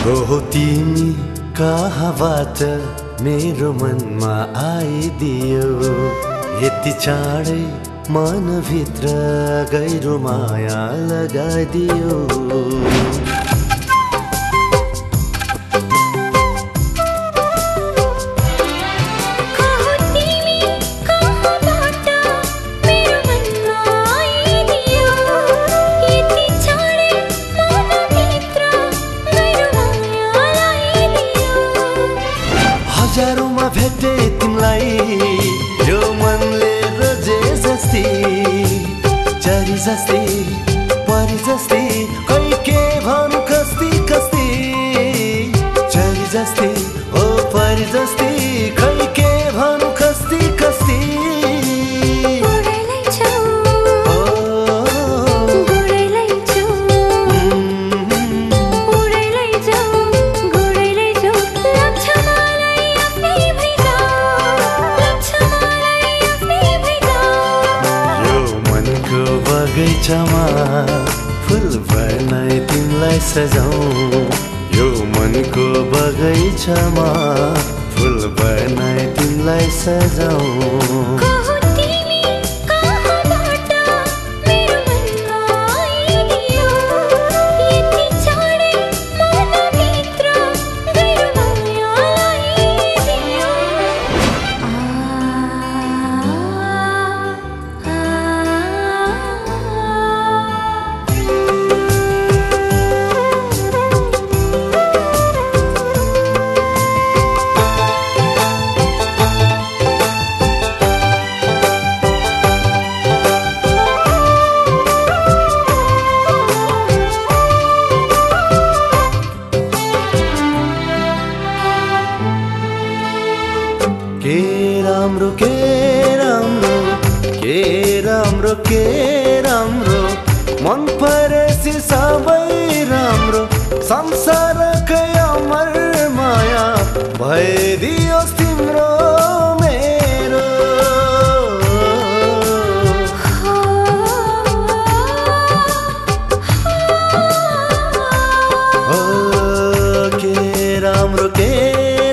हो तिमी कहाँबाट मेरो मनमा आइदियो यति चाँडै मनभित्र गहिरो माया लगाइदियो हजारौंमा भेटे तिमीलाई यो मनले रोजे जस्ती चरी जस्ती परी जस्ती खै के भन्नु कस्ती कस्ती चरी जस्ती ओ परी जस्ती खै के भन्नु कस्ती कस्ती बगैँचामा फुल बनाई तिमीलाई सजाऊं यो मनको बगैँचामा फुल बनाई तिमीलाई सजाऊं के राम्रो मन परेसी सबै राम्रो संसारकै अमर माया भइदियोस् तिम्रो मेरो के राम्रो के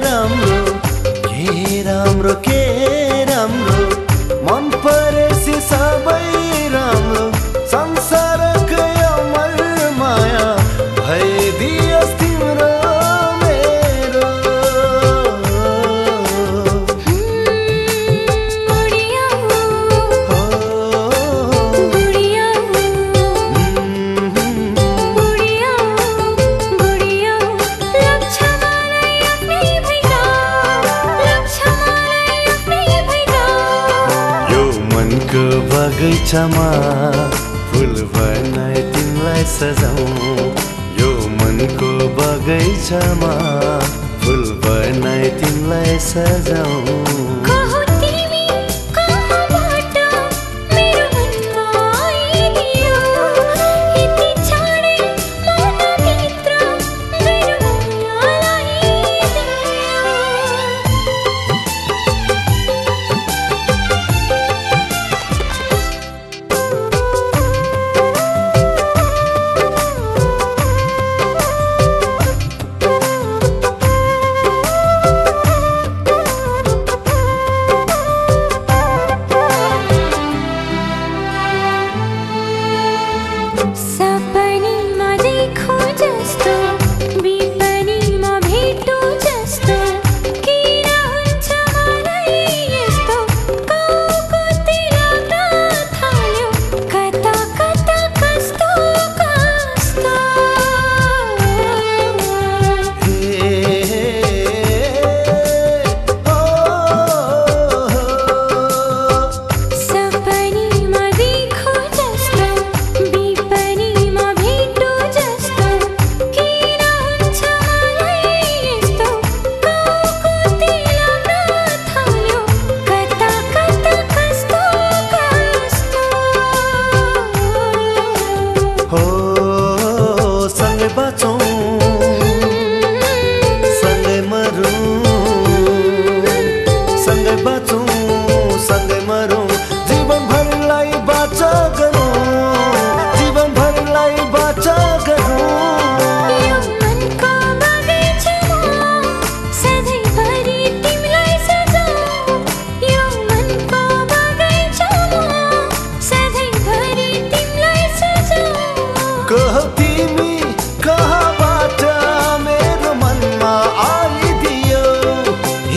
राम्रो के राम्रो के राम्रो मन परेसी सबै राम्रो संसारकै अमर माया भइदियोस् तिम्रो मेरो बगैँचामा फुल बनाई तिमीलाई सजाऊं यो मनको बगैँचामा फुल बनाई तिमीलाई सजाऊं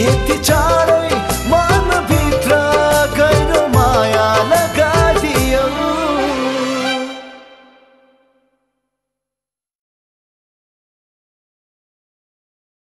यति छ